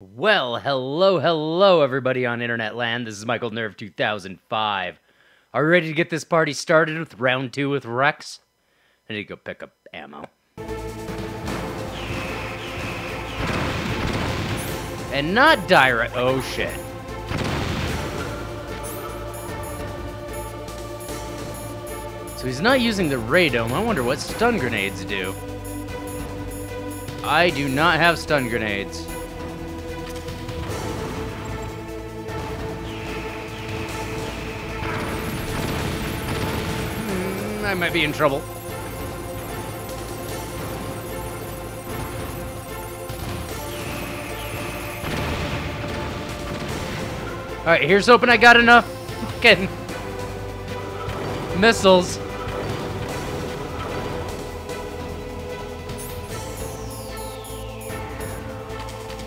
Well, hello everybody on internet land. This is Michael Nerve 2005. Are you ready to get this party started with round 2 with Rex? I need to go pick up ammo. And not direct. Oh shit. So he's not using the radome. I wonder what stun grenades do. I do not have stun grenades. I might be in trouble. Alright, here's hoping I got enough fucking missiles.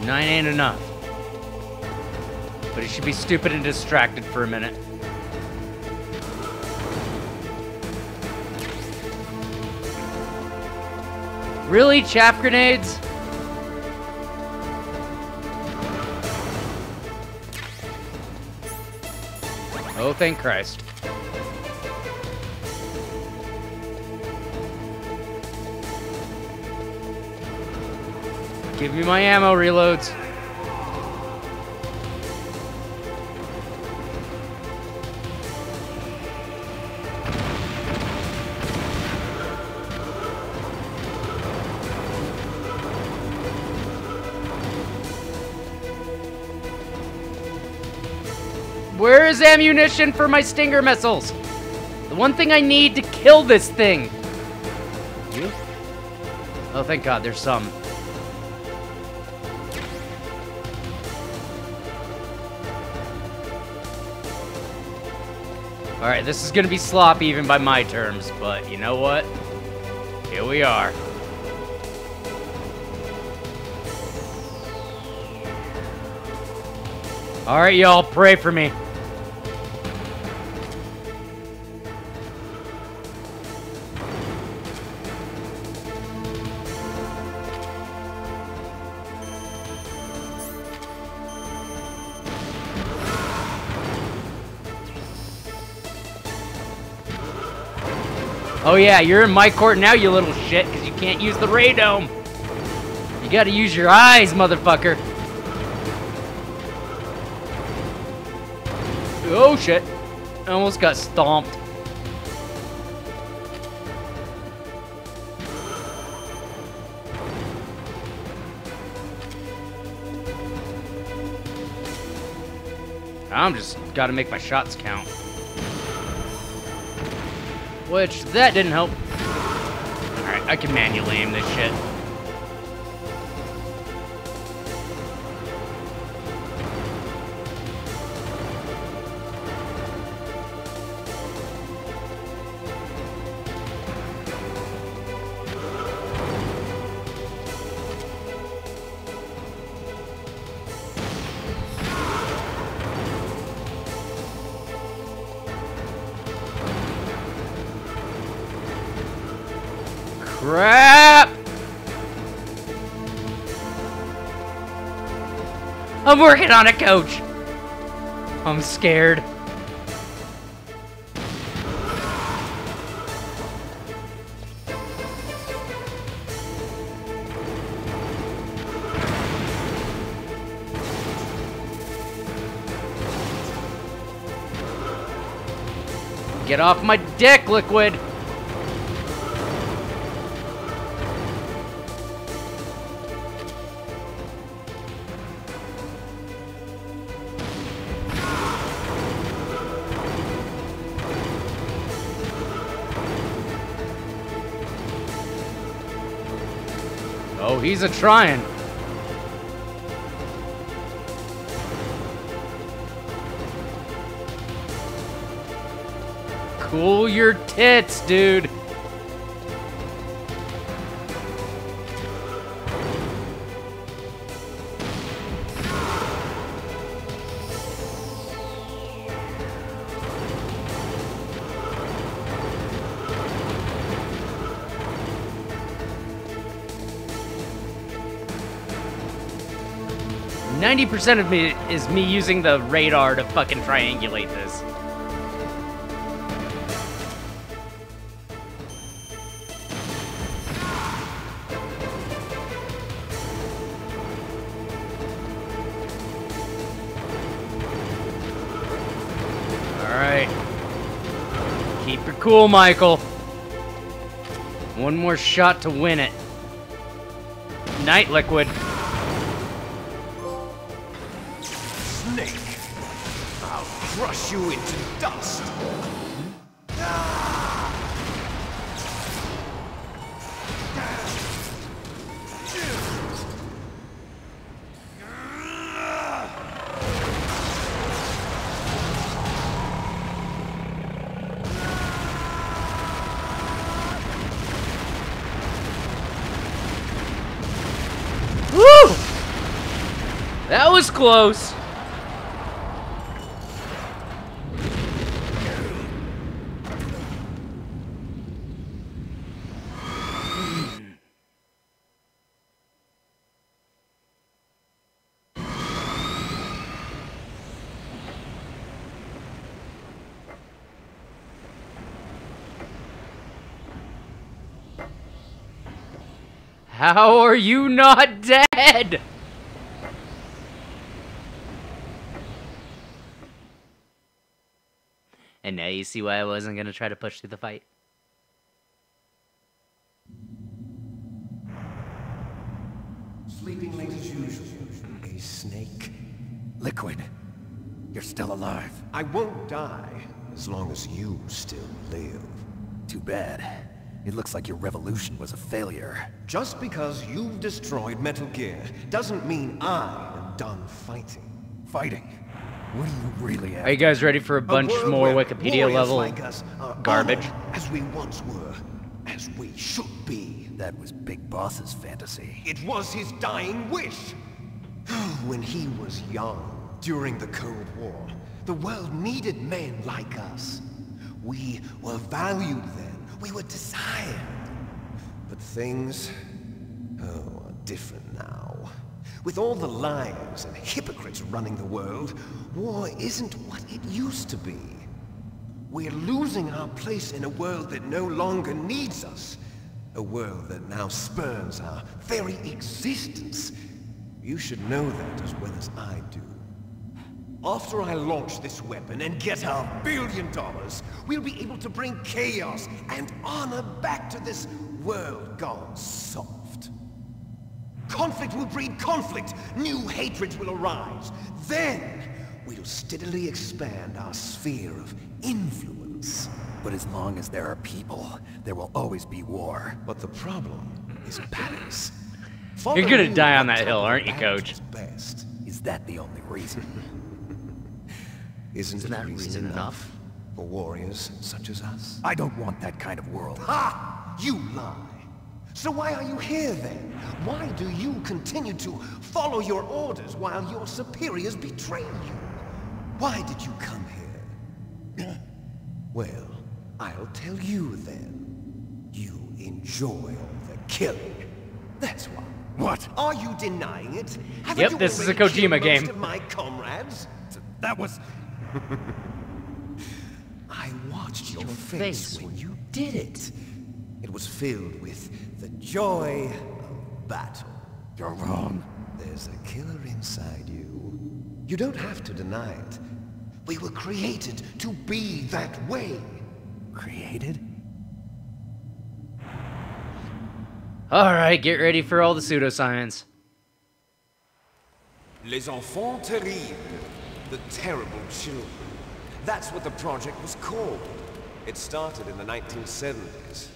Nine ain't enough. But he should be stupid and distracted for a minute. Really? Chaff grenades? Oh, thank Christ. Give me my ammo reloads. Where is ammunition for my Stinger missiles? The one thing I need to kill this thing. You? Oh, thank God, there's some. Alright, this is gonna be sloppy even by my terms, but you know what? Here we are. Alright, y'all, pray for me. Oh yeah, you're in my court now, you little shit, because you can't use the radome. You gotta use your eyes, motherfucker. Oh shit. I almost got stomped. I'm just gotta make my shots count. Which, that didn't help. Alright, I can manually aim this shit. Crap! I'm working on a coach. I'm scared. Get off my dick, Liquid! Oh, he's a-trying. Cool your tits, dude. 90% of me is me using the radar to fucking triangulate this. Alright. Keep your cool, Michael. One more shot to win it. Night Liquid. Snake, I'll crush you into dust. Woo! That was close. How are you not dead? And now you see why I wasn't gonna try to push through the fight. Sleeping late as usual. A snake. Liquid, you're still alive. I won't die as long as you still live. Too bad. It looks like your revolution was a failure. Just because you've destroyed Metal Gear doesn't mean I am done fighting. Fighting? What do you really have? Are you guys ready for a bunch A world more where Wikipedia warriors level like us are garbage? honored as we once were, as we should be. That was Big Boss's fantasy. It was his dying wish. When he was young, during the Cold War, the world needed men like us. We were valued then. We were desired. But things, are different now. With all the liars and hypocrites running the world, war isn't what it used to be. We're losing our place in a world that no longer needs us. A world that now spurns our very existence. You should know that as well as I do. After I launch this weapon and get our $1 billion, we'll be able to bring chaos and honor back to this world gone soft. Conflict will breed conflict. New hatreds will arise. Then, we'll steadily expand our sphere of influence. But as long as there are people, there will always be war. But the problem is balance. You're gonna die on that hill, aren't you, Coach? Best. Is that the only reason? Isn't that reason reason enough for warriors such as us? I don't want that kind of world. Ha! You lie. So why are you here then? Why do you continue to follow your orders while your superiors betray you? Why did you come here? Well, I'll tell you then. You enjoy all the killing. That's why. What? Are you denying it? Haven't Yep, you this is a already killed Kojima game. most of my comrades? That was... I watched your face when you did it. It was filled with the joy of battle. You're wrong. There's a killer inside you. You don't have to deny it. We were created to be that way. Created? Alright, get ready for all the pseudoscience. Les enfants terribles. The terrible children. That's what the project was called. It started in the 1970s.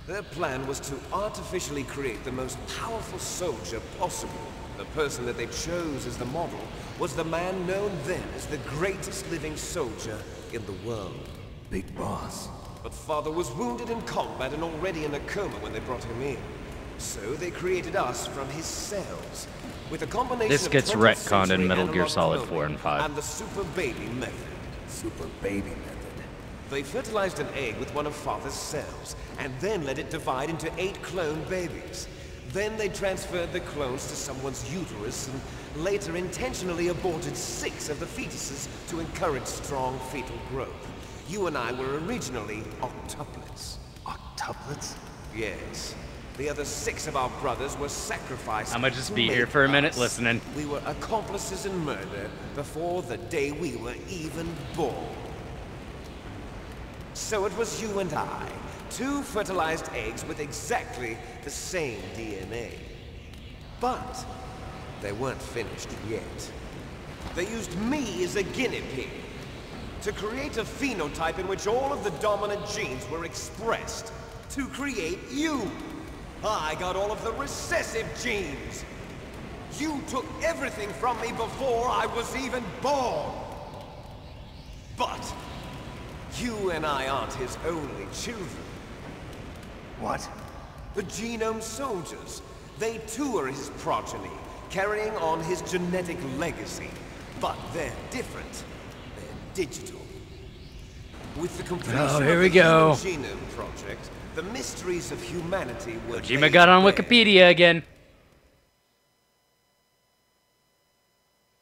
Their plan was to artificially create the most powerful soldier possible. The person that they chose as the model was the man known then as the greatest living soldier in the world. Big Boss. But Father was wounded in combat and already in a coma when they brought him in. So they created us from his cells. With a combination This of gets 20th retconned in century Metal Gear analog Solid cloning 4 and 5. And the super baby method. Super baby method. They fertilized an egg with one of Father's cells, and then let it divide into 8 clone babies. Then they transferred the clones to someone's uterus and later intentionally aborted 6 of the fetuses to encourage strong fetal growth. You and I were originally octuplets. Octuplets? Yes. The other 6 of our brothers were sacrificed. I'm gonna just to be here make for a minute us. listening. We were accomplices in murder before the day we were even born. So it was you and I, 2 fertilized eggs with exactly the same DNA. But they weren't finished yet. They used me as a guinea pig to create a phenotype in which all of the dominant genes were expressed to create you. I got all of the recessive genes. You took everything from me before I was even born. But you and I aren't his only children. What? The genome soldiers. They too are his progeny, carrying on his genetic legacy. But they're different. They're digital. With the completion of here we the go. Human Genome Project, the mysteries of humanity were Kojima laid got on bare. Wikipedia again.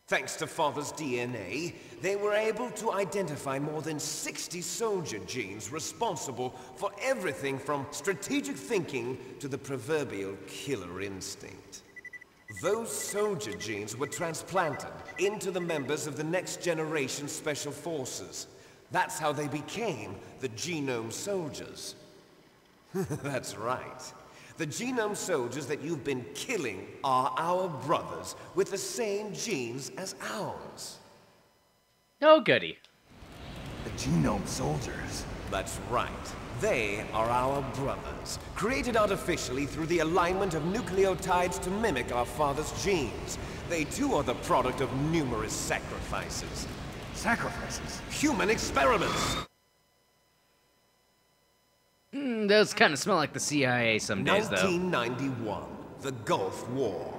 Thanks to Father's DNA, they were able to identify more than 60 soldier genes responsible for everything from strategic thinking to the proverbial killer instinct. Those soldier genes were transplanted into the members of the next generation special forces. That's how they became the genome soldiers. That's right. The genome soldiers that you've been killing are our brothers with the same genes as ours. Oh, goody. The genome soldiers. That's right. They are our brothers, created artificially through the alignment of nucleotides to mimic our father's genes. They too are the product of numerous sacrifices. Sacrifices? Human experiments! Those kind of smell like the CIA some days, though. 1991, the Gulf War.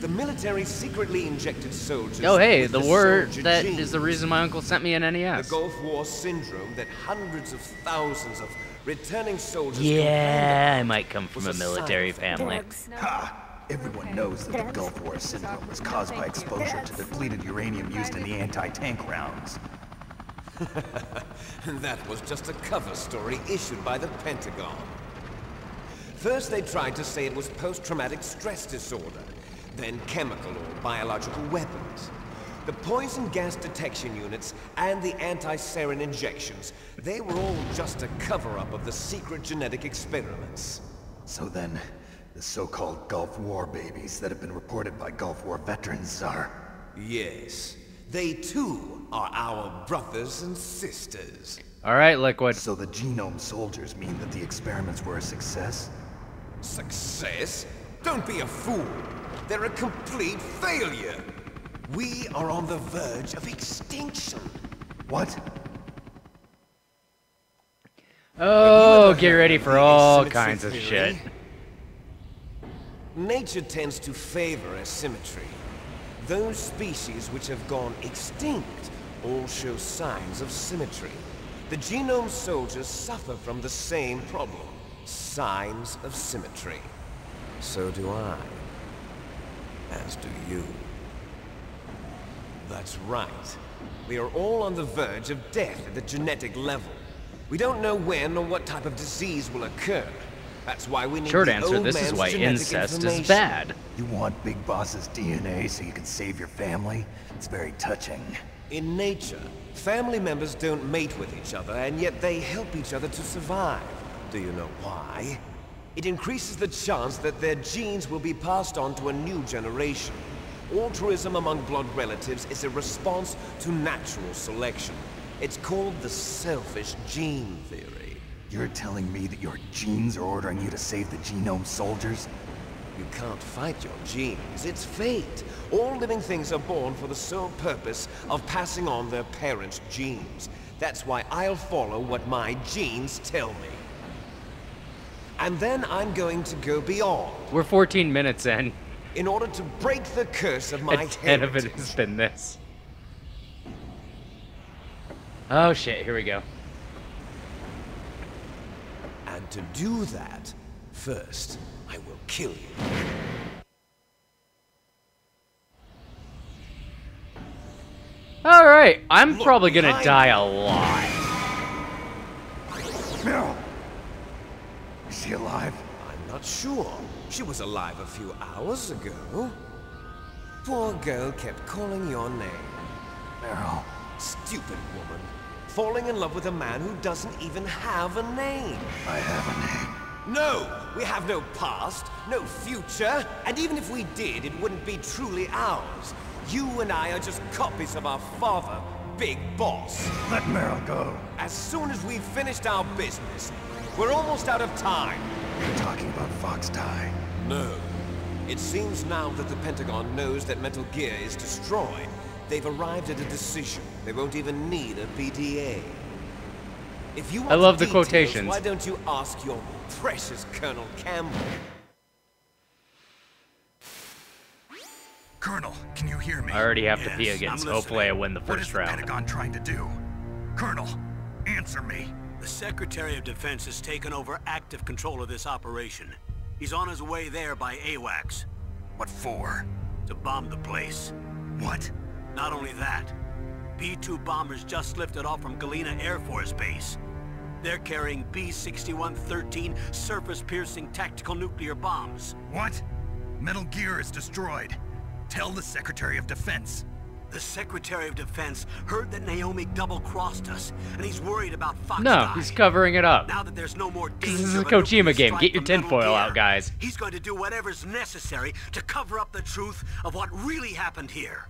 The military secretly injected soldiers. Oh, hey, with the war soldier that genes. is the reason my uncle sent me an The NES. Gulf War syndrome that hundreds of thousands of returning soldiers Yeah, I complained might come from a was a military side family. Ha! Everyone knows that the Gulf War syndrome was caused by exposure to depleted uranium used in the anti-tank rounds. And that was just a cover story issued by the Pentagon. First they tried to say it was post-traumatic stress disorder, then chemical or biological weapons. The poison gas detection units and the anti-sarin injections, they were all just a cover-up of the secret genetic experiments. So then, the so-called Gulf War babies that have been reported by Gulf War veterans are... Yes, they too are our brothers and sisters. All right, Liquid. So the genome soldiers mean that the experiments were a success? Success? Don't be a fool. They're a complete failure. We are on the verge of extinction. What? Oh, Have get you ever ready heard for the all asymmetry kinds of shit. theory? Nature tends to favor asymmetry. Those species which have gone extinct all show signs of symmetry. The genome soldiers suffer from the same problem. Signs of symmetry. So do I. As do you. That's right. We are all on the verge of death at the genetic level. We don't know when or what type of disease will occur. That's why we need Short the answer, old this is man's why genetic incest is information. bad. You want Big Boss's DNA so you can save your family? It's very touching. In nature, family members don't mate with each other, and yet they help each other to survive. Do you know why? It increases the chance that their genes will be passed on to a new generation. Altruism among blood relatives is a response to natural selection. It's called the selfish gene theory. You're telling me that your genes are ordering you to save the genome soldiers? You can't fight your genes. It's fate. All living things are born for the sole purpose of passing on their parents' genes. That's why I'll follow what my genes tell me. And then I'm going to go beyond. We're 14 minutes in. In order to break the curse of my And 10 of it heritage. has been this. Oh shit, here we go. And to do that, First, I will kill you. Alright, I'm Look probably gonna behind die you. a lot. Meryl! Is she alive? I'm not sure. She was alive a few hours ago. Poor girl kept calling your name. Meryl. Stupid woman. Falling in love with a man who doesn't even have a name. I have a name. No! We have no past, no future, and even if we did, it wouldn't be truly ours. You and I are just copies of our father, Big Boss. Let Meryl go. As soon as we've finished our business, we're almost out of time. You're talking about Fox Die. No. It seems now that the Pentagon knows that Metal Gear is destroyed. They've arrived at a decision. They won't even need a PDA. If you want I love the details, quotations. why don't you ask your precious Colonel Campbell? Colonel, can you hear me? I already have to Yes, pee I'm again, so listening. hopefully I win the What is first the round. Pentagon trying to do? Colonel, answer me. The Secretary of Defense has taken over active control of this operation. He's on his way there by AWACS What for? to bomb the place. What? Not only that, B-2 bombers just lifted off from Galena Air Force Base. They're carrying B-6113 surface-piercing tactical nuclear bombs. What? Metal Gear is destroyed. Tell the Secretary of Defense. The Secretary of Defense heard that Naomi double-crossed us, and he's worried about Fox No, Die. he's covering it up. Now that there's no more danger This is a of nuclear Kojima game. strike Get your from Metal tinfoil Gear, out, guys. He's going to do whatever's necessary to cover up the truth of what really happened here.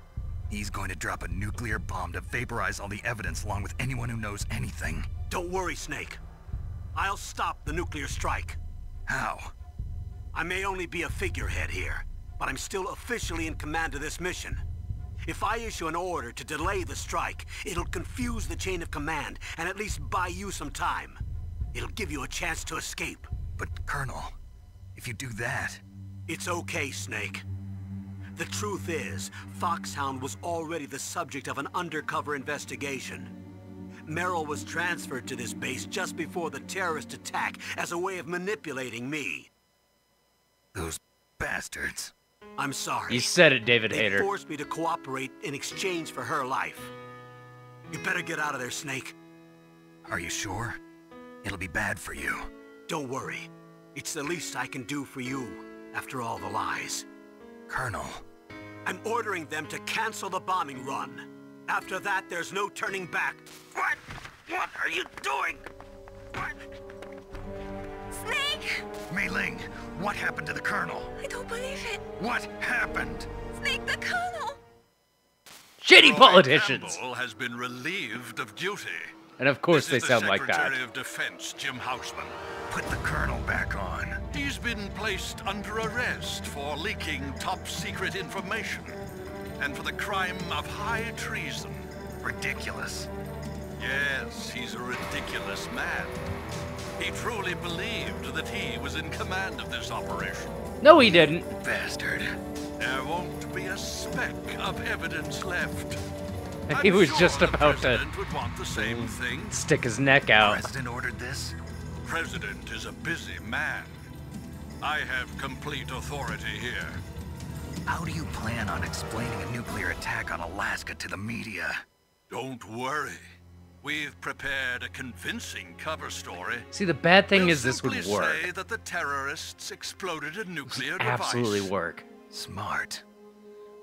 He's going to drop a nuclear bomb to vaporize all the evidence along with anyone who knows anything. Don't worry, Snake. I'll stop the nuclear strike. How? I may only be a figurehead here, but I'm still officially in command of this mission. If I issue an order to delay the strike, it'll confuse the chain of command and at least buy you some time. It'll give you a chance to escape. But, Colonel, if you do that... It's okay, Snake. The truth is, Foxhound was already the subject of an undercover investigation. Meryl was transferred to this base just before the terrorist attack as a way of manipulating me. Those bastards. I'm sorry. You said it, David They Hayter. forced me to cooperate in exchange for her life. You better get out of there, Snake. Are you sure? It'll be bad for you. Don't worry. It's the least I can do for you after all the lies. Colonel. I'm ordering them to cancel the bombing run. After that, there's no turning back. What? What are you doing? What? Snake! Mei Ling, what happened to the Colonel? I don't believe it. What happened? Snake the Colonel! Shitty Roy politicians! Campbell has been relieved of duty. And of course they This is sound the like that. Secretary of Defense, Jim Houseman. Put the Colonel back on. He's been placed under arrest for leaking top-secret information and for the crime of high treason. Ridiculous. Yes, he's a ridiculous man. He truly believed that he was in command of this operation. No, he didn't. Bastard. There won't be a speck of evidence left. He I'm was sure just the about to President would want the same thing. stick his neck out. President ordered this? President is a busy man. I have complete authority here. How do you plan on explaining a nuclear attack on Alaska to the media? Don't worry. We've prepared a convincing cover story. See, the bad thing We'll is this would simply work. say that the terrorists exploded a nuclear Absolutely device. work. Smart.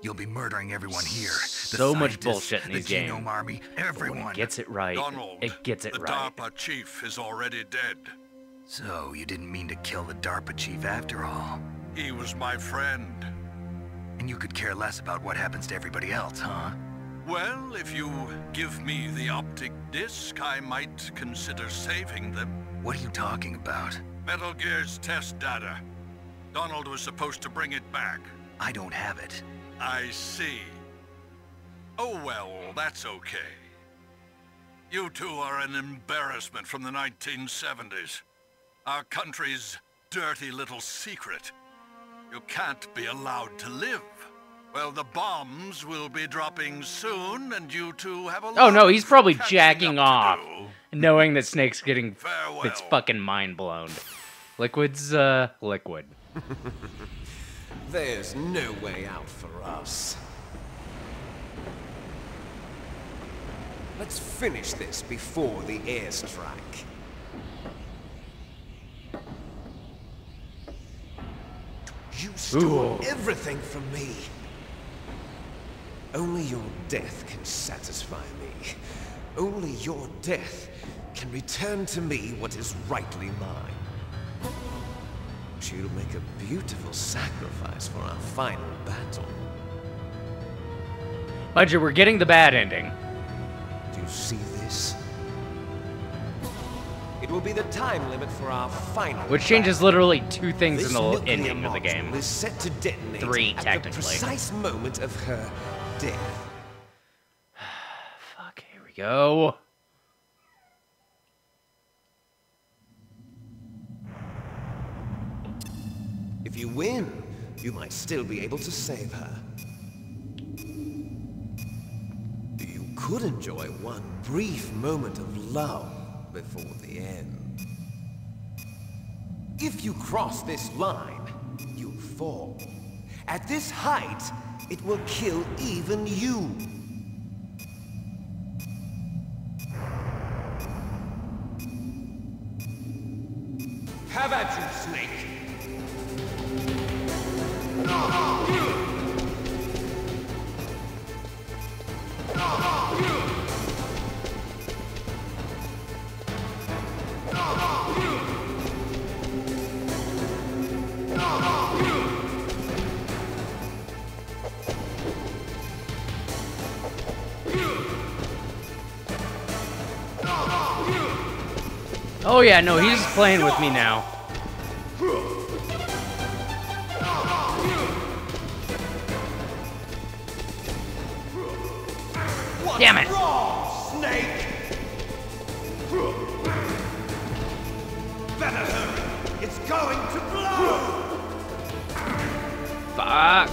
You'll be murdering everyone here. The So much scientists, bullshit in these the games. Genome Army, everyone. Gets it right. Donald, It gets it the right. DARPA chief is already dead. So, you didn't mean to kill the DARPA chief after all. He was my friend. And you could care less about what happens to everybody else, huh? Well, if you give me the optic disc, I might consider saving them. What are you talking about? Metal Gear's test data. Donald was supposed to bring it back. I don't have it. I see. Oh well, that's okay. You two are an embarrassment from the 1970s. Our country's dirty little secret. You can't be allowed to live. Well, the bombs will be dropping soon, and you two have a lot Oh no, he's probably catching jacking up off, to do. knowing that Snake's getting Farewell. its fucking mind blown. Liquid's, liquid. There's no way out for us. Let's finish this before the airstrike. You stole everything from me. Only your death can satisfy me. Only your death can return to me what is rightly mine. She'll make a beautiful sacrifice for our final battle. Ledger, we're getting the bad ending. Do you see this? It will be the time limit for our final Which changes battle. literally 2 things This in the nuclear ending of the game. module is set to detonate 3, at technically. the precise moment of her death. Fuck, here we go. If you win, you might still be able to save her. You could enjoy one brief moment of love before the end. If you cross this line, you'll fall. At this height, it will kill even you. Have at you, Snake. Oh yeah, no, he's just playing with me now. Damn it! Wrong, Snake! Better hurry! It's going to blow! Fuck.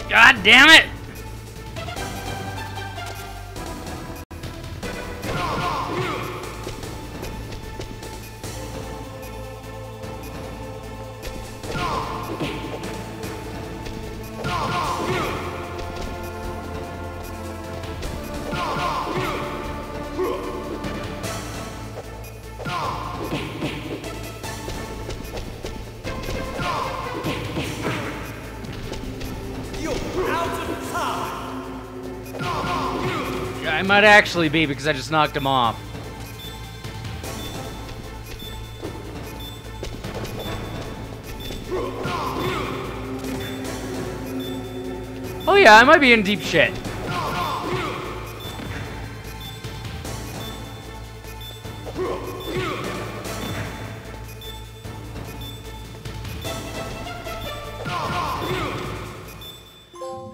God damn it! I might actually be because I just knocked him off. Oh yeah, I might be in deep shit.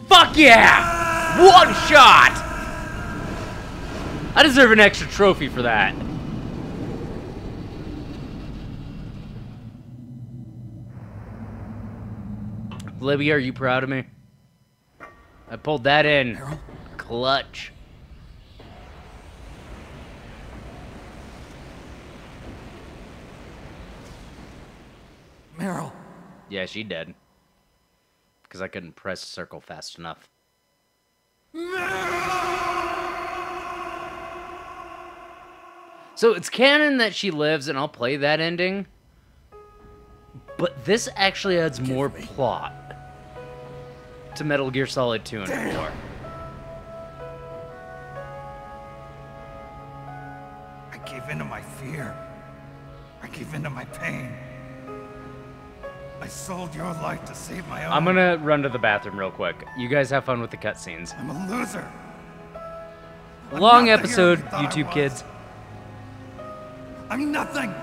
Fuck yeah! One shot! I deserve an extra trophy for that. Libby, are you proud of me? I pulled that in. Meryl? Clutch. Meryl. Yeah, she dead. Because I couldn't press circle fast enough. So it's canon that she lives, and I'll play that ending. But this actually adds more plot to Metal Gear Solid 2 and 4. I gave in to my fear. I gave in to my pain. I sold your life to save my own. I'm gonna run to the bathroom real quick. You guys have fun with the cutscenes. I'm a loser. Long not the episode, hero you thought I YouTube was. kids. I'm nothing.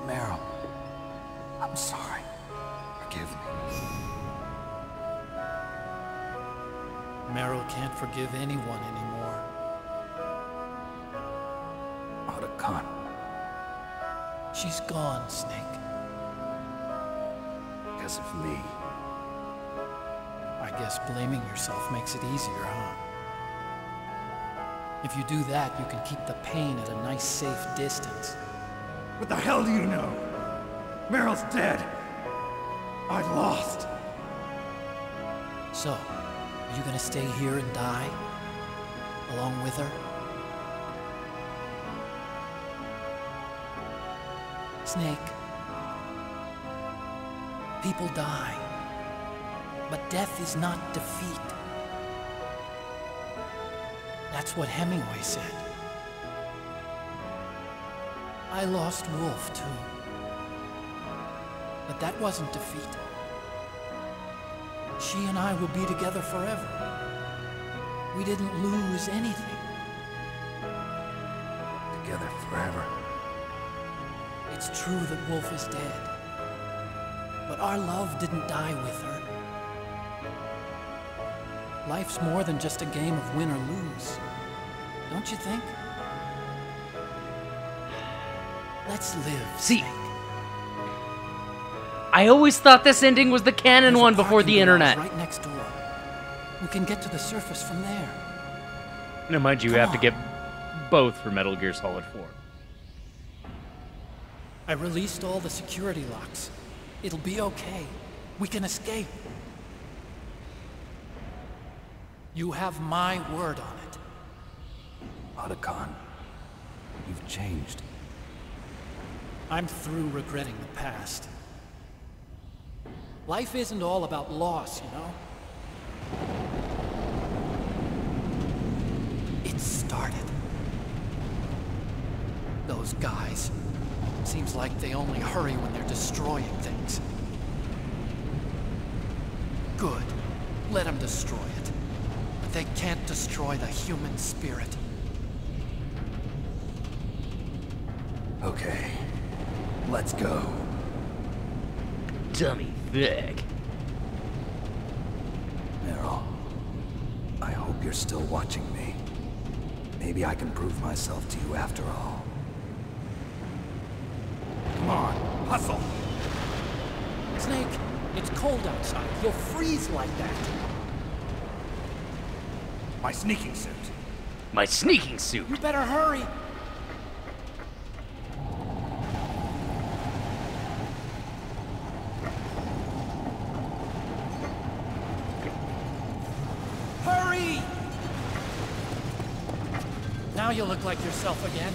Meryl, I'm sorry. Forgive me. Meryl can't forgive anyone anymore. Otacon. She's gone, Snake. Because of me. I guess blaming yourself makes it easier, huh? If you do that, you can keep the pain at a nice, safe distance. What the hell do you know? Meryl's dead. I lost. So, are you gonna stay here and die? Along with her? Snake. People die. But death is not defeat. That's what Hemingway said. I lost Wolf, too. But that wasn't defeat. She and I will be together forever. We didn't lose anything. Together forever. It's true that Wolf is dead. But our love didn't die with her. Life's more than just a game of win or lose. Don't you think? Let's live, See, Snake. I always thought this ending was the canon There's a one before parking the garage internet. right next door. We can get to the surface from there. Now, mind you, you Come have to on. get both for Metal Gear Solid 4. I released all the security locks. It'll be okay. We can escape. You have my word on it. Otacon, you've changed. I'm through regretting the past. Life isn't all about loss, you know? It started. Those guys. Seems like they only hurry when they're destroying things. Good. Let them destroy it. But they can't destroy the human spirit. Okay, let's go. Dummy thick. Meryl, I hope you're still watching me. Maybe I can prove myself to you after all. Come on, hustle. Snake, it's cold outside. You'll freeze like that. My sneaking suit. My sneaking suit. You better hurry. Hurry! Now you look like yourself again.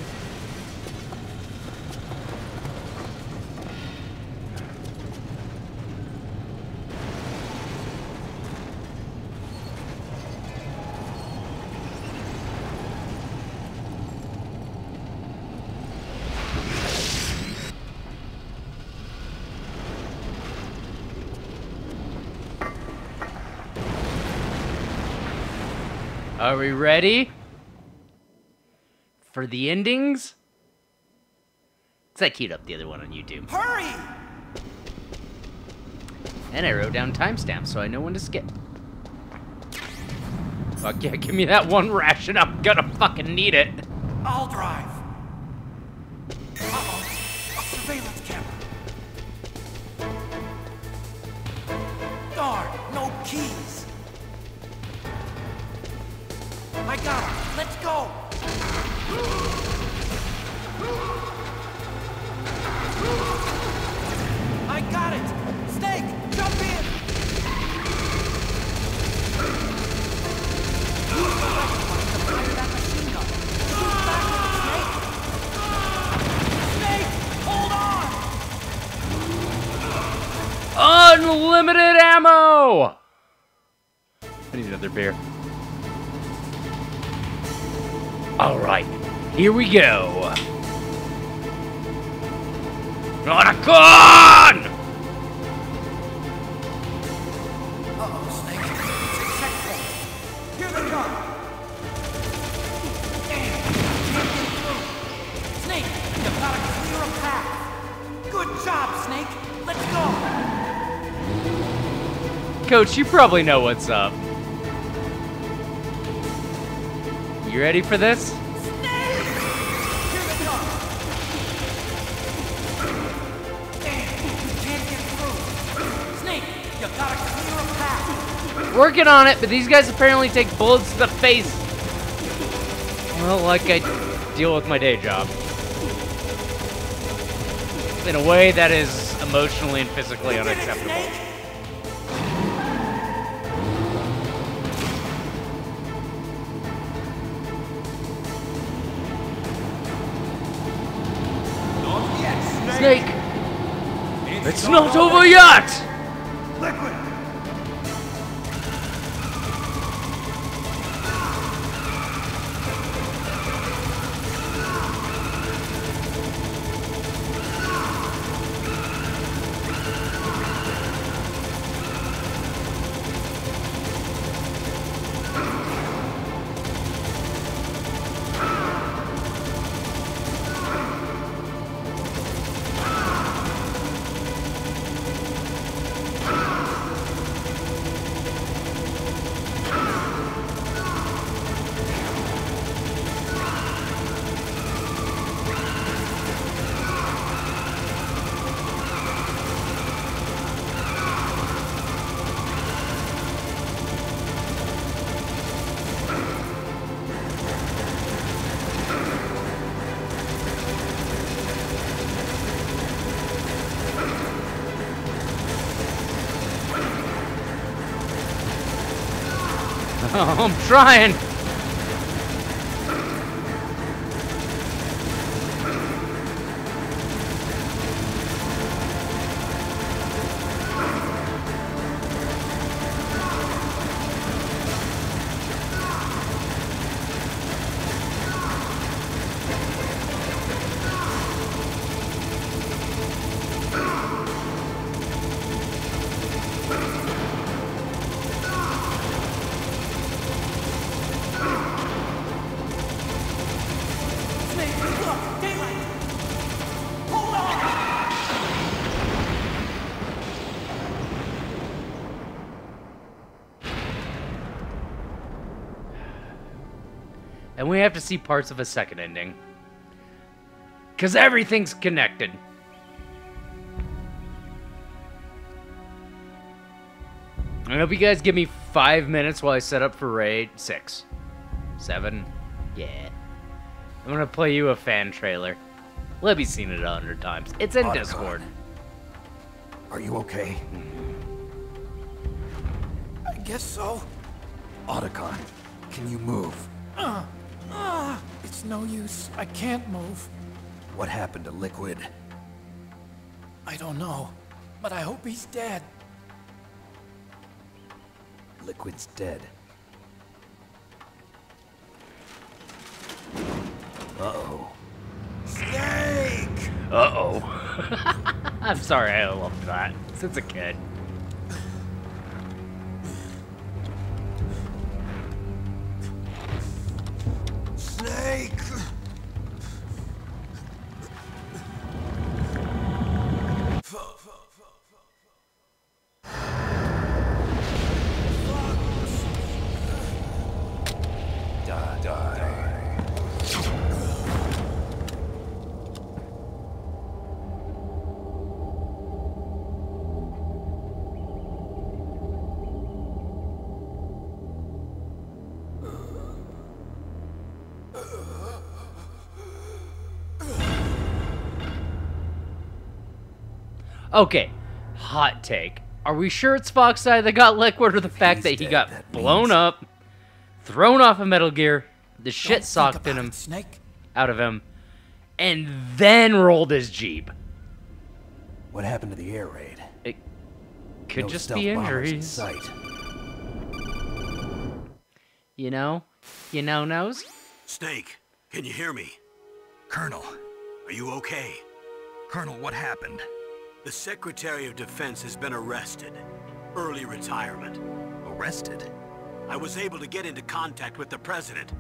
Are we ready for the endings? Because I queued up the other one on YouTube. Hurry! And I wrote down timestamps so I know when to skip. Fuck yeah, give me that one ration. I'm gonna fucking need it. I'll drive. Uh-oh. A surveillance camera. Darn, no keys. I got her. Let's go. I got it. Snake, jump in. Fire that machine gun. Shoot back at the snake. Snake, hold on. Unlimited ammo! I need another beer. Alright, here we go. Otacon! Uh-oh, Snake. It's a checkpoint. Good job, Snake. Let's go. Coach, you probably know what's up. You ready for this? Working on it, but these guys apparently take bullets to the face. Well, like I deal with my day job. In a way that is emotionally and physically unacceptable. Snake! It's not over yet! Liquid! Oh, I'm trying. And we have to see parts of a second ending. Because everything's connected. I hope you guys give me 5 minutes while I set up for raid. 6. 7. Yeah. I'm gonna play you a fan trailer. Libby's seen it 100 times. It's in Discord. Are you okay? I guess so. Otacon, can you move? It's no use. I can't move. What happened to Liquid? I don't know, but I hope he's dead. Liquid's dead. Uh-oh. Snake! Uh-oh. I'm sorry, I loved that since a kid. Snake! Okay, hot take. Are we sure it's Foxeye that got Liquid, or the fact that he got blown up, thrown off of Metal Gear, the shit socked in him, Snake. out of him, and then rolled his Jeep? What happened to the air raid? It could No just stealth be bombers in injuries. sight. You know knows? Snake, can you hear me? Colonel. Are you okay? Colonel, what happened? The Secretary of Defense has been arrested. Early retirement. Arrested? I was able to get into contact with the President.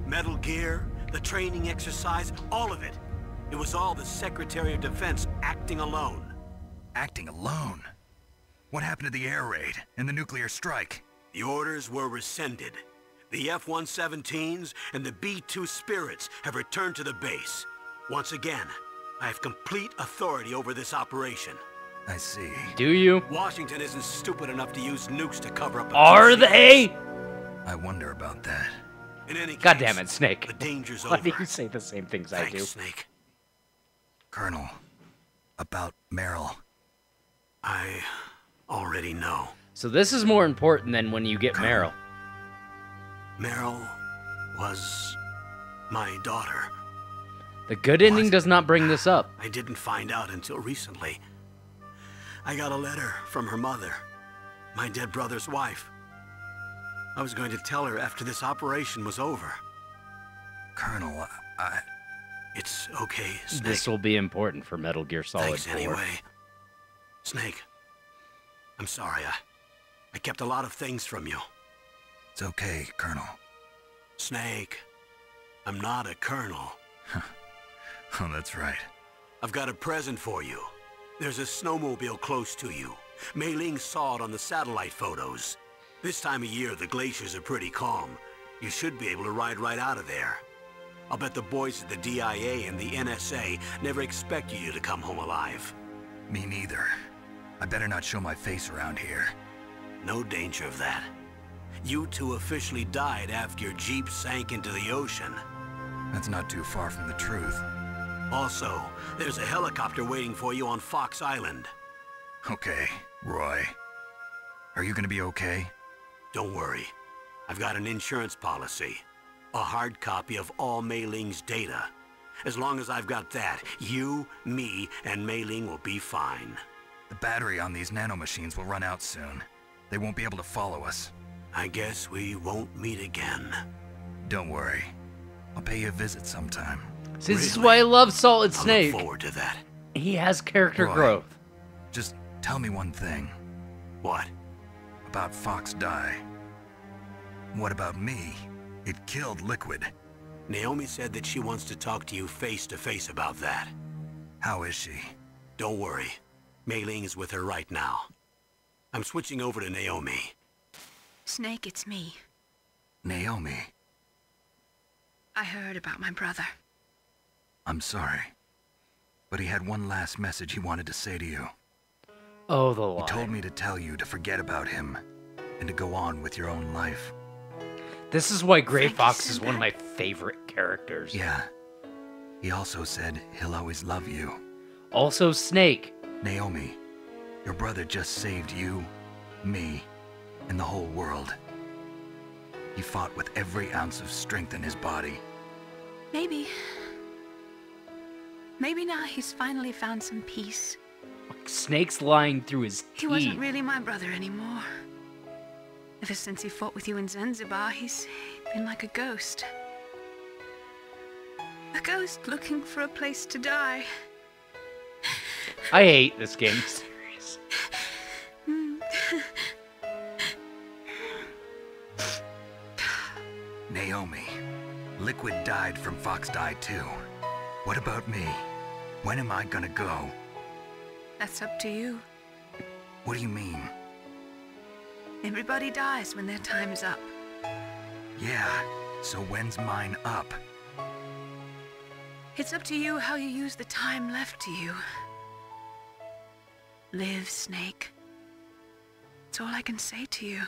Metal Gear, the training exercise, all of it. It was all the Secretary of Defense acting alone. Acting alone? What happened to the air raid and the nuclear strike? The orders were rescinded. The F-117s and the B-2 Spirits have returned to the base. Once again, I have complete authority over this operation. I see. Do you? Washington isn't stupid enough to use nukes to cover up. Are they? I wonder about that. In any case, God damn it, Snake. The danger's Why over. do you say the same things I Thanks, do? Snake. Colonel, about Meryl. I already know. So this is more important than when you get Meryl. Meryl was my daughter. The good ending does not bring this up. I didn't find out until recently. I got a letter from her mother, my dead brother's wife. I was going to tell her after this operation was over. Colonel, It's okay, Snake. This will be important for Metal Gear Solid Thanks 4. anyway. Snake, I'm sorry. I kept a lot of things from you. It's okay, Colonel. Snake, I'm not a colonel. Oh, that's right. I've got a present for you. There's a snowmobile close to you. Mei Ling saw it on the satellite photos. This time of year, the glaciers are pretty calm. You should be able to ride right out of there. I'll bet the boys at the DIA and the NSA never expected you to come home alive. Me neither. I better not show my face around here. No danger of that. You two officially died after your Jeep sank into the ocean. That's not too far from the truth. Also, there's a helicopter waiting for you on Fox Island. Okay, Roy. Are you gonna be okay? Don't worry. I've got an insurance policy. A hard copy of all Mei Ling's data. As long as I've got that, you, me, and Mei Ling will be fine. The battery on these nanomachines will run out soon. They won't be able to follow us. I guess we won't meet again. Don't worry. I'll pay you a visit sometime. See, this is why I love Solid I Snake. look forward to that. He has character Roy. growth. Just tell me one thing. What? About Fox Die. What about me? It killed Liquid. Naomi said that she wants to talk to you face to face about that. How is she? Don't worry. Mei Ling is with her right now. I'm switching over to Naomi. Snake, it's me. Naomi. I heard about my brother. I'm sorry. But he had one last message he wanted to say to you. Oh, the He lie. told me to tell you to forget about him and to go on with your own life. This is why Gray Thank you, Fox is Senpai. one of my favorite characters. Yeah. He also said he'll always love you. Also, Snake. Naomi, your brother just saved you, me, and the whole world. He fought with every ounce of strength in his body. Maybe. Maybe now he's finally found some peace. Snake's lying through his teeth. He wasn't really my brother anymore. Ever since he fought with you in Zanzibar, he's been like a ghost. A ghost looking for a place to die. I hate this game series. Naomi, Liquid died from Fox Die too. What about me? When am I gonna go? That's up to you. What do you mean? Everybody dies when their time's up. Yeah, so when's mine up? It's up to you how you use the time left to you. Live, Snake. That's all I can say to you.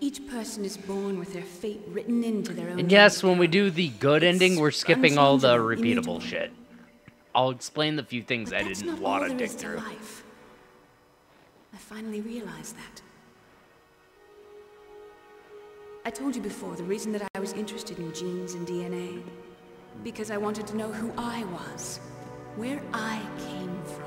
Each person is born with their fate written into their own. And yes, when we do the good ending, we're It's skipping all the unchangeable, repeatable immutable. shit. I'll explain the few things But I that's didn't not want all to there dig is to through. life. I finally realized that. I told you before the reason that I was interested in genes and DNA. Because I wanted to know who I was. Where I came from.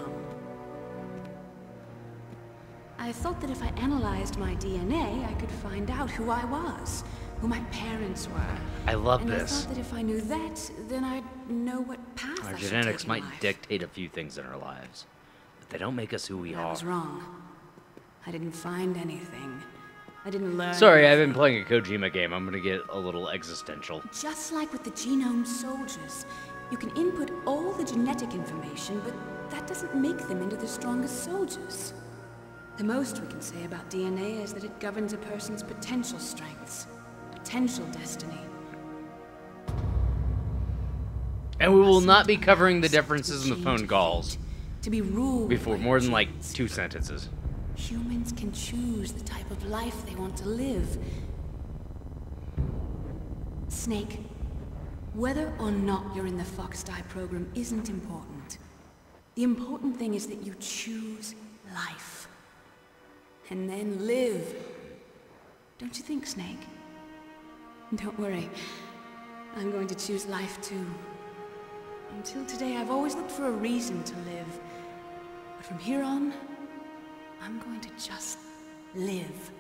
I thought that if I analyzed my DNA, I could find out who I was. Who my parents were. I love And this. I thought that if I knew that, then I'd know what path Our I should genetics take in might life. dictate a few things in our lives, but they don't make us who we I are. was wrong. I didn't find anything. I didn't learn Sorry, I've anything. been playing a Kojima game. I'm gonna get a little existential. Just like with the genome soldiers, you can input all the genetic information, but that doesn't make them into the strongest soldiers. The most we can say about DNA is that it governs a person's potential strengths, potential destiny. And we will not be covering the differences in the phone calls To be ruled before by more than like genes. 2 sentences. Humans can choose the type of life they want to live. Snake, whether or not you're in the Fox-Die program isn't important. The important thing is that you choose life. And then live. Don't you think, Snake? Don't worry. I'm going to choose life too. Until today, I've always looked for a reason to live. But from here on, I'm going to just live.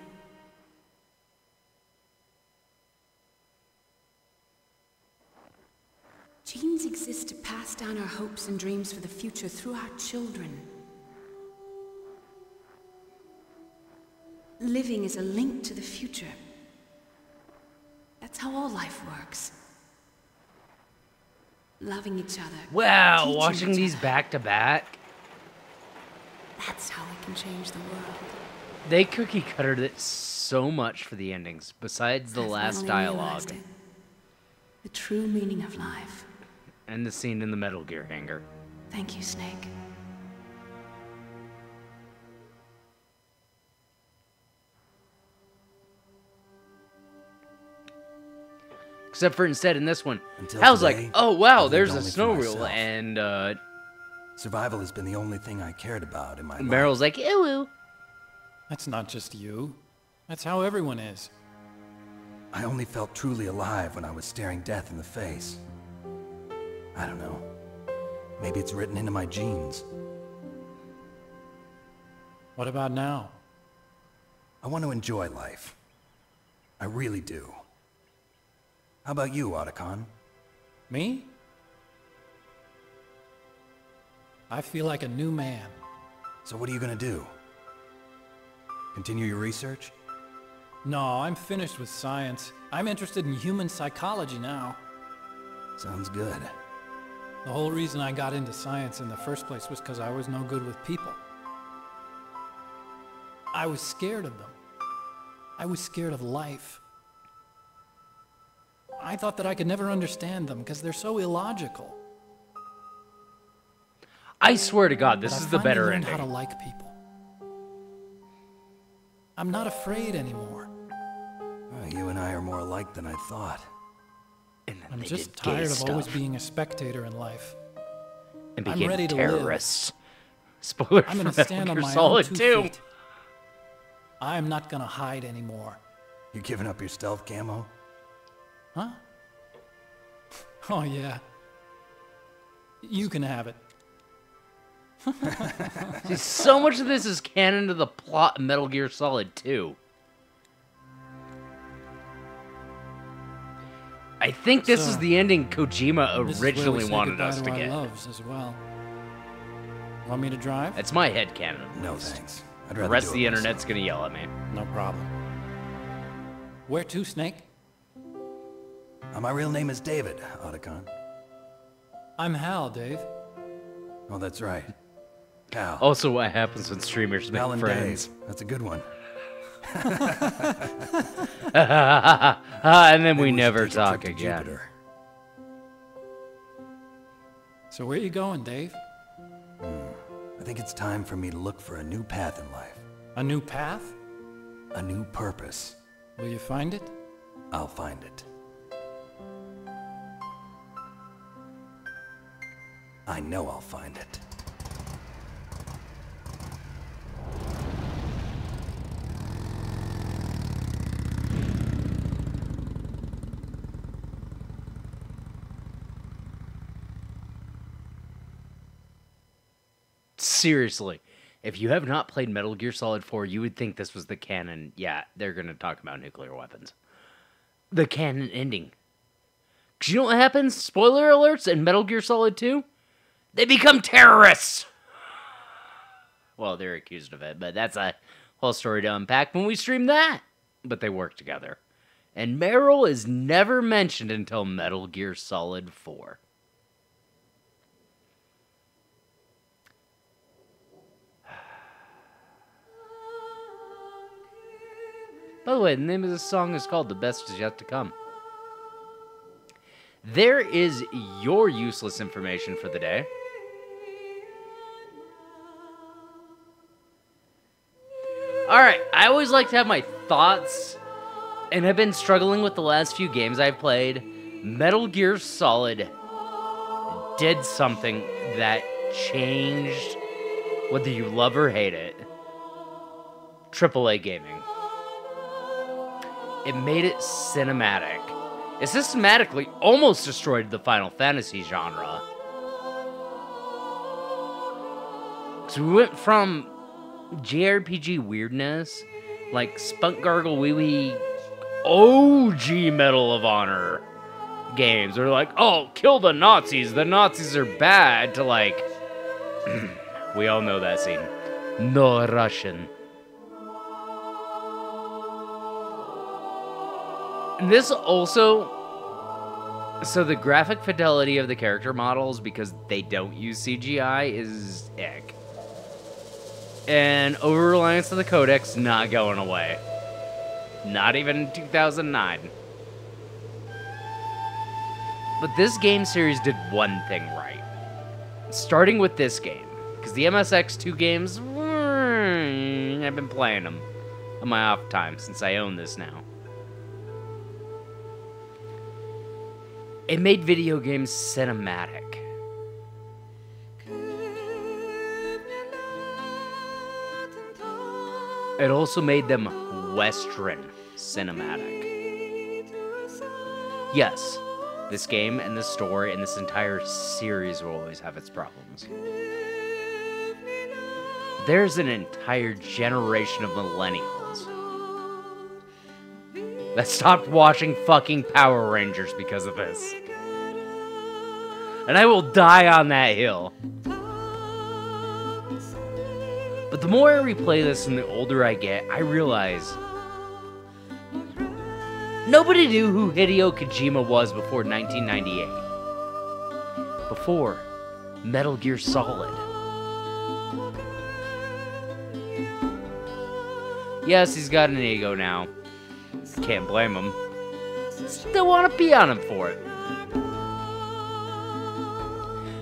Genes exist to pass down our hopes and dreams for the future through our children. Living is a link to the future. That's how all life works. Loving each other. Wow, teaching watching each these other. back to back. That's how we can change the world. They cookie cuttered it so much for the endings, besides the I last finally dialogue realized it. The true meaning of life. and the scene in the Metal Gear hangar. Thank you, Snake. Except for instead in this one, Until Hal's today, like, oh wow, I've there's lived a only for snow reel, myself. and Survival has been the only thing I cared about in my life. Meryl's like, ew. That's not just you. That's how everyone is. I only felt truly alive when I was staring death in the face. I don't know. Maybe it's written into my genes. What about now? I want to enjoy life. I really do. How about you, Otacon? Me? I feel like a new man. So what are you gonna do? Continue your research? No, I'm finished with science. I'm interested in human psychology now. Sounds good. The whole reason I got into science in the first place was because I was no good with people. I was scared of them. I was scared of life. I thought that I could never understand them because they're so illogical. I swear to God, this But I is the finally better learned ending. how to like people. I'm not afraid anymore. Well, you and I are more alike than I thought. And then I'm they just did gay tired of stuff always being a spectator in life. and I'm became ready to live. terrorists. Spoiler I'm for gonna Metal stand on Gear my Solid own 2 2. feet. I'm not gonna hide anymore. You giving up your stealth camo? Huh? Oh yeah. You can have it. See, so much of this is canon to the plot of Metal Gear Solid 2. I think this is So, the ending Kojima This is where we originally say wanted goodbye us to our get. loves as well. Want me to drive? That's my headcanon. at No least. thanks. I'd The rather rest do of it the myself. internet's gonna yell at me. No problem. Where to, Snake? My real name is David, Otacon. I'm Hal, Dave. Oh, that's right. Hal. Also, what happens when streamers make Hal and friends? Dave. That's a good one. And then we Maybe should never take a talk trip to again. Jupiter. So where you going, Dave? I think it's time for me to look for a new path in life. A new path? A new purpose. Will you find it? I'll find it. I know I'll find it. Seriously, if you have not played Metal Gear Solid 4, you would think this was the canon. Yeah, they're going to talk about nuclear weapons. The canon ending. 'Cause you know what happens? Spoiler alerts in Metal Gear Solid 2? They become terrorists! Well, they're accused of it, but that's a Whole story to unpack when we stream that. But they work together. And Meryl is never mentioned until Metal Gear Solid 4. By the way, the name of this song is called The Best Is Yet to Come. There is your useless information for the day. Alright, I always like to have my thoughts, and I've been struggling with the last few games I've played. Metal Gear Solid did something that changed, whether you love or hate it, AAA gaming. It made it cinematic. It systematically almost destroyed the Final Fantasy genre. So we went from JRPG weirdness, like Spunk Gargle Wee Wee OG Medal of Honor games. They're like, oh, kill the Nazis are bad, to like, we all know that scene. No Russian. And this also, so the graphic fidelity of the character models, because they don't use CGI, is ick. And over-reliance on the codex, not going away. Not even in 2009. But this game series did one thing right. Starting with this game. Because the MSX2 games, I've been playing them on my off time since I own this now. It made video games cinematic. It also made them Western cinematic. Yes, this game and this story and this entire series will always have its problems. There's an entire generation of millennials that stopped watching fucking Power Rangers because of this. And I will die on that hill. But the more I replay this and the older I get, I realize nobody knew who Hideo Kojima was before 1998. Before Metal Gear Solid. Yes, he's got an ego now. Can't blame him. Still want to pee on him for it.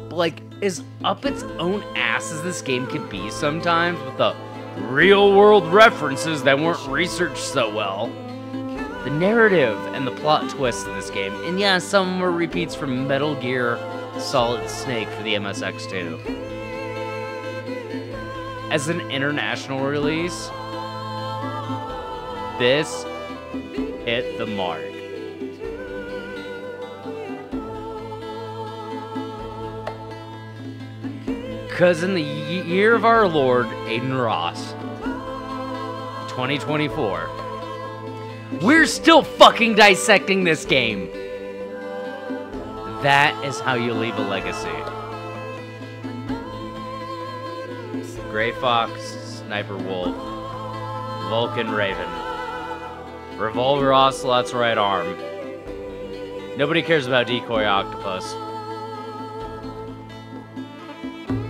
But like, as up its own ass as this game can be sometimes, with the real-world references that weren't researched so well, the narrative and the plot twists in this game, and yeah, some of them are repeats from Metal Gear Solid Snake for the MSX2. As an international release, this hit the mark. Because in the year of our Lord, Aiden Ross, 2024, we're still fucking dissecting this game. That is how you leave a legacy. Gray Fox, Sniper Wolf, Vulcan Raven, Revolver Ocelot's right arm. Nobody cares about Decoy Octopus.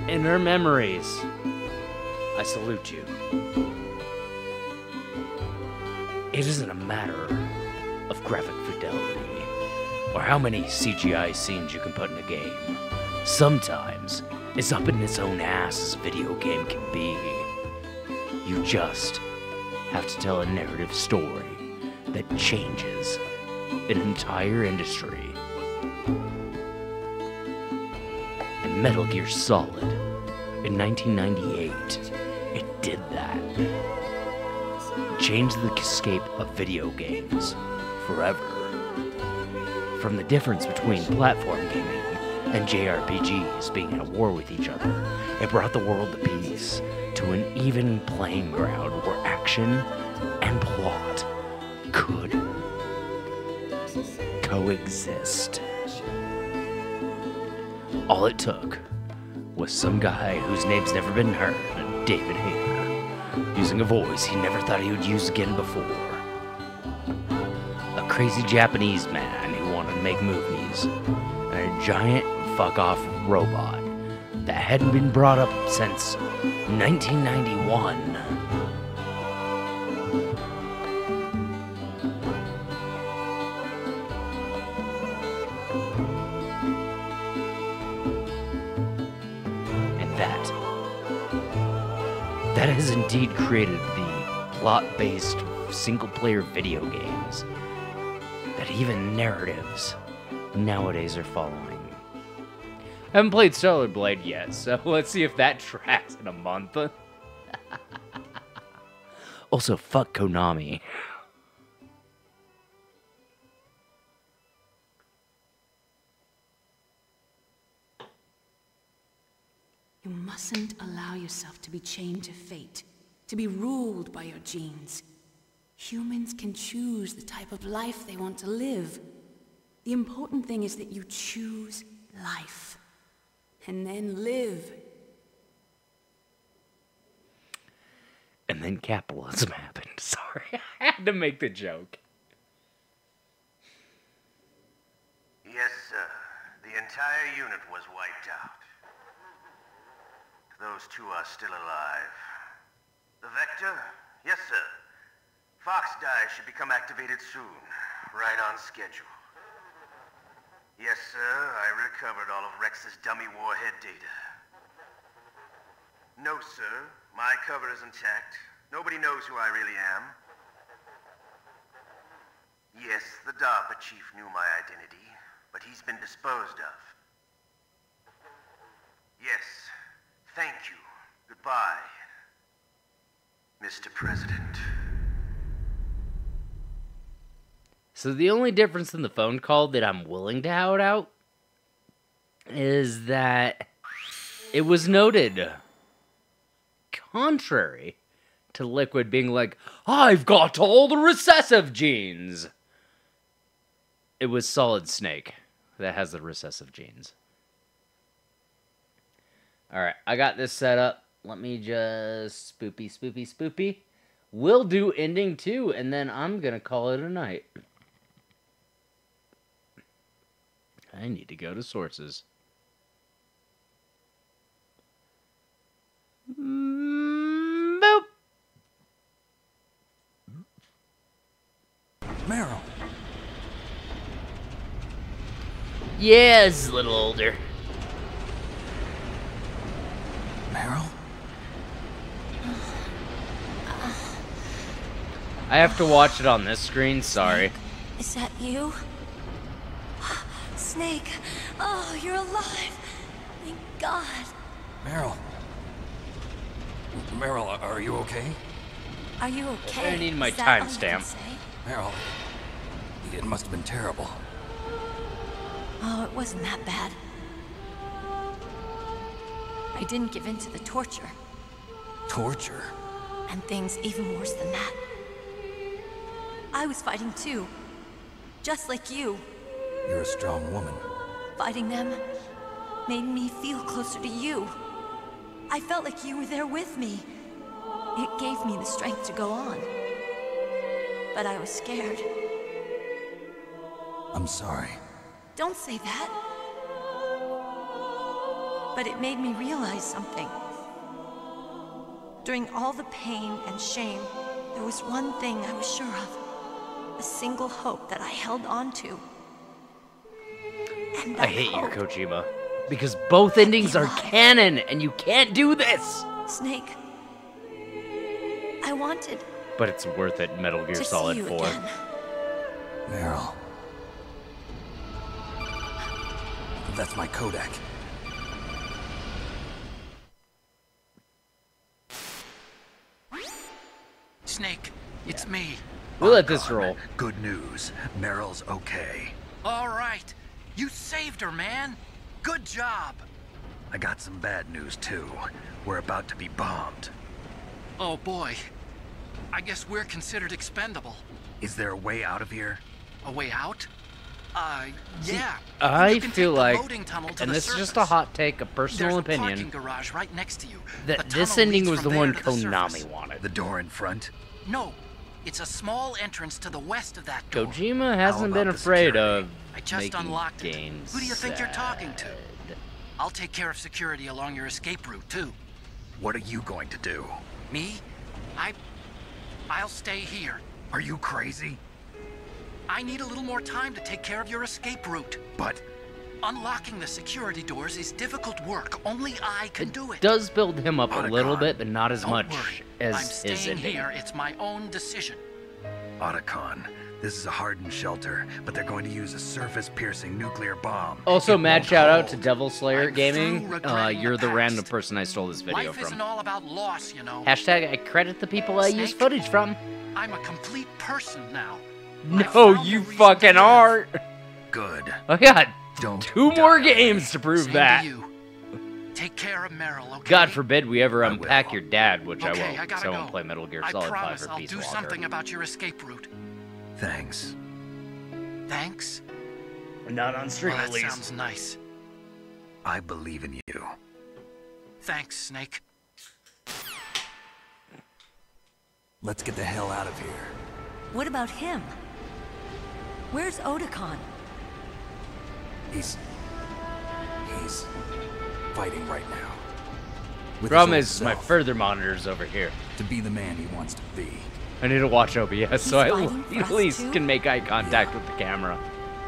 In her memories, I salute you. It isn't a matter of graphic fidelity or how many CGI scenes you can put in a game. Sometimes, as up in its own ass as a video game can be, you just have to tell a narrative story that changes an entire industry. And Metal Gear Solid, in 1998, it did that. It changed the escape of video games forever. From the difference between platform gaming and JRPGs being at war with each other, it brought the world to peace, to an even playing ground where action and plot could coexist. All it took was some guy whose name's never been heard, David Hayter, using a voice he never thought he would use again before. A crazy Japanese man who wanted to make movies, and a giant fuck-off robot that hadn't been brought up since 1991. That has indeed created the plot-based single-player video games that even narratives nowadays are following. I haven't played Stellar Blade yet, so let's see if that tracks in a month. Also, fuck Konami. You mustn't allow yourself to be chained to fate, to be ruled by your genes. Humans can choose the type of life they want to live. The important thing is that you choose life, and then live. And then capitalism happened. Sorry, I had to make the joke. Yes, sir. The entire unit was wiped out. Those two are still alive. The Vector? Yes, sir. Fox die should become activated soon. Right on schedule. Yes, sir. I recovered all of Rex's dummy warhead data. No, sir. My cover is intact. Nobody knows who I really am. Yes, the DARPA chief knew my identity, but he's been disposed of. Yes. Thank you. Goodbye, Mr. President. So the only difference in the phone call that I'm willing to out out is that it was noted, contrary to Liquid being like, I've got all the recessive genes. It was Solid Snake that has the recessive genes. Alright, I got this set up. Let me just spoopy. We'll do ending 2, and then I'm gonna call it a night. I need to go to sources. Boop. Meryl. Yeah, it's a little older. Meryl? I have to watch it on this screen, sorry. Is that you? Snake! Oh, you're alive! Thank God! Meryl. Meryl, are you okay? Are you okay? I need my Is that all you timestamp. can say? Meryl, it must have been terrible. Oh, it wasn't that bad. I didn't give in to the torture. Torture? And things even worse than that. I was fighting too. Just like you. You're a strong woman. Fighting them made me feel closer to you. I felt like you were there with me. It gave me the strength to go on. But I was scared. I'm sorry. Don't say that. But it made me realize something. During all the pain and shame, there was one thing I was sure of. A single hope that I held on to. And I hate you, Kojima. Because both endings are canon, and you can't do this! Snake, I wanted... But it's worth it, Metal Gear to Solid see you 4. again. Meryl. That's my Kodak. Snake, it's me. We'll let this roll. Good news. Meryl's okay. All right. You saved her, man. Good job. I got some bad news, too. We're about to be bombed. Oh, boy. I guess we're considered expendable. Is there a way out of here? A way out? Yeah. I You can feel take the like, loading tunnel to and the this is just a surface. hot take, a personal There's a opinion, parking garage right next to you. that The this tunnel ending leads was the from one there to the Konami surface. wanted. The door in front? No, it's a small entrance to the west of that door. Kojima hasn't about been the afraid security? of I just making unlocked it. games Who do you think you're talking to? sad. I'll take care of security along your escape route, too. What are you going to do? Me? I'll stay here. Are you crazy? I need a little more time to take care of your escape route. But Unlocking the security doors is difficult work. Only I can do it. Does build him up a little Otacon, bit, but not as Don't much worry. as I'm his staying ending. here. It's my own decision. Otacon, this is a hardened shelter, but they're going to use a surface-piercing nuclear bomb. Also, It mad won't shout out hold. to Devil Slayer I'm Gaming. through regretting You're the the random past. person I stole this video Life isn't from. all about loss, you know. Hashtag I credit the people I use Snake? footage from. I'm a complete person now. No, found you a reason fucking to live. aren't. Good. I got Don't 2 die. more games to prove Same that. to you. Take care of Meryl, okay? God forbid we ever I unpack will. your dad, which I Okay, won't, I gotta so I won't go. play Metal Gear I Solid 5 promise or I'll Peace do Walker. something about your escape route. Thanks. Thanks? Not on stream, Well, at that least. sounds nice. I believe in you. Thanks, Snake. Let's get the hell out of here. What about him? Where's Otacon? He's fighting right now. With Problem his is, old my self, further monitor's over here. to be the man he wants to be. I need to watch OBS so I fighting for at us least too? can make eye contact with the camera.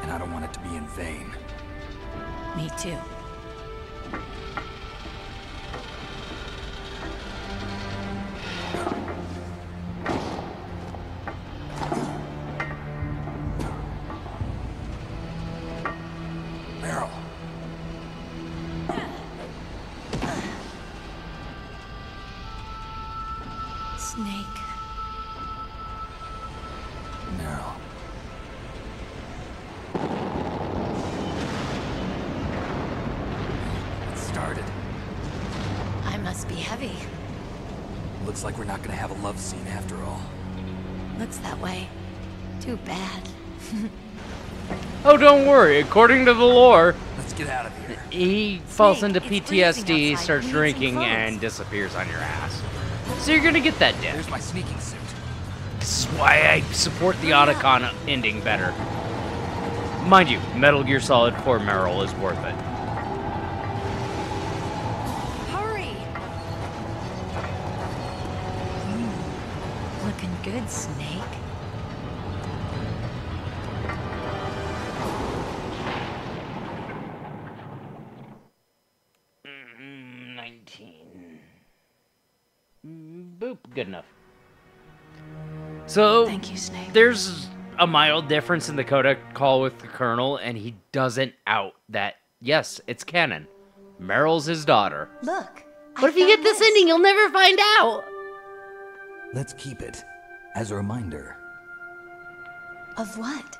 And I don't want it to be in vain. Me too. Meryl. Snake. Meryl. It started. I must be heavy. Looks like we're not gonna have a love scene after all. Looks that way. Too bad. Oh, don't worry. According to the lore, Let's get out of here. he falls into Snake, it's freezing PTSD, outside. starts We need some drinking, clothes. and disappears on your ass. So you're gonna get that death. There's my sneaking suit. This is why I support the Otacon ending better. Mind you, Metal Gear Solid 4 Meryl is worth it. Hurry! Looking good, Snake. Mm, 19. Boop, good enough. So, Thank you, Snake. there's a mild difference in the codec call with the Colonel, and he doesn't out that, yes, it's canon. Meryl's his daughter. Look. But if you get this ending, you'll never find out. Let's keep it as a reminder. Of what?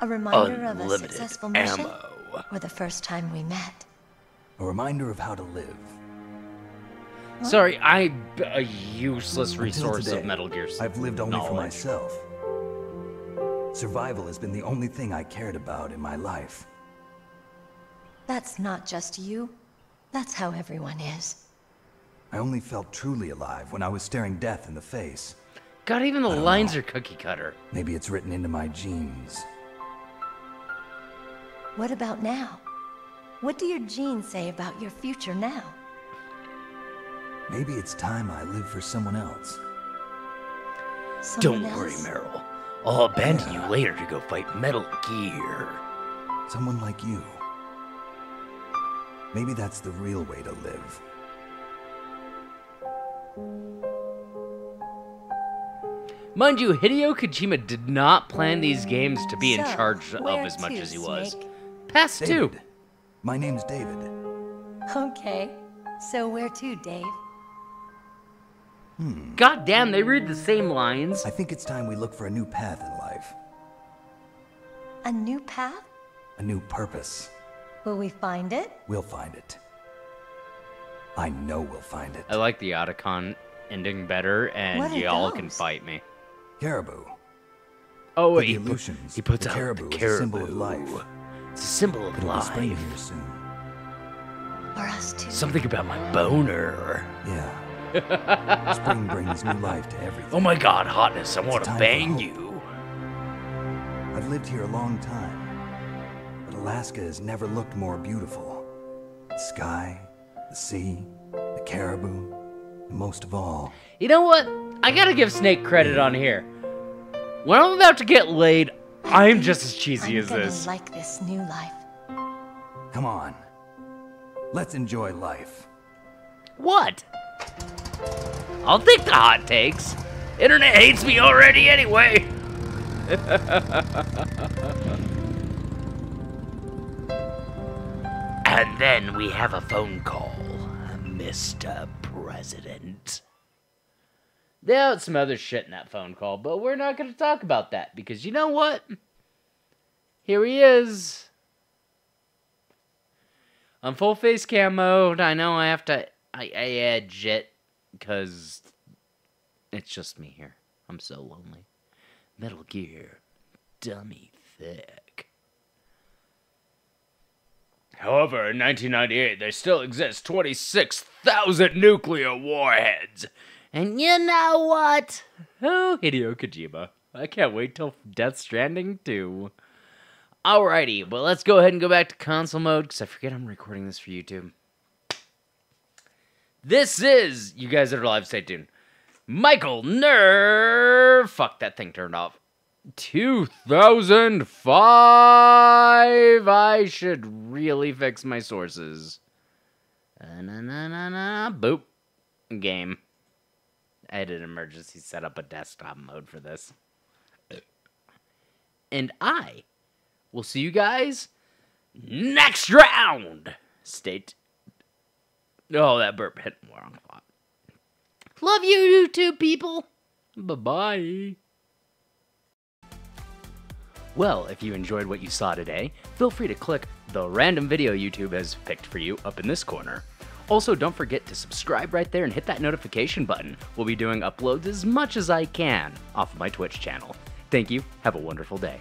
A reminder of a Unlimited successful mission? ammo. Or the first time we met? A reminder of how to live. Sorry, I'm a useless Until resource today, of Metal Gear I've lived only for knowledge. myself. Survival has been the only thing I cared about in my life. That's not just you. That's how everyone is. I only felt truly alive when I was staring death in the face. God, even the I don't lines know. are cookie cutter. Maybe it's written into my genes. What about now? What do your genes say about your future now? Maybe it's time I live for someone else. Someone Don't worry, else? Meryl. I'll abandon you later to go fight Metal Gear. Someone like you. Maybe that's the real way to live. Mind you, Hideo Kojima did not plan these games to be in So, charge of where as much to, as he was. Snake? Past two. David. My name's David. Okay. So where to, Dave? God damn, they read the same lines. I think it's time we look for a new path in life. A new path? A new purpose. Will we find it? We'll find it. I know we'll find it. I like the Otacon ending better, and What are y'all can those? fight me. Caribou. Oh, But he the illusions, he puts the out caribou the is a symbol of caribou. life. It's a symbol of It'll be spring life. here soon. For us too. Something about my boner. Yeah. Spring brings new life to everything. Oh my god, hotness, I want to time for bang hope. you. I've lived here a long time, but Alaska has never looked more beautiful. The sky, the sea, the caribou, and most of all... You know what? I gotta give Snake credit on here. When I'm about to get laid, I'm just as cheesy as this. I'm gonna like this new life. Come on. Let's enjoy life. What? I'll take the hot takes. Internet hates me already anyway. And then we have a phone call, Mr. President. There was some other shit in that phone call, but we're not going to talk about that because you know what? Here he is. On full face cam mode. I know I have to I edge it because it's just me here. I'm so lonely. Metal Gear, dummy thick. However, in 1998, there still exists 26,000 nuclear warheads. And you know what? Oh, Hideo Kojima. I can't wait till Death Stranding 2. Alrighty, but let's go ahead and go back to console mode, because I forget I'm recording this for YouTube. This is, you guys that are live, stay tuned, Michael Nerve. Fuck, that thing turned off. 2005. I should really fix my sources. Boop. Game. I had an emergency set up a desktop mode for this. And I will see you guys next round. Stay tuned. Oh, that burp hit the wrong spot. Love you, YouTube people. Bye-bye. Well, if you enjoyed what you saw today, feel free to click the random video YouTube has picked for you up in this corner. Also, don't forget to subscribe right there and hit that notification button. We'll be doing uploads as much as I can off of my Twitch channel. Thank you. Have a wonderful day.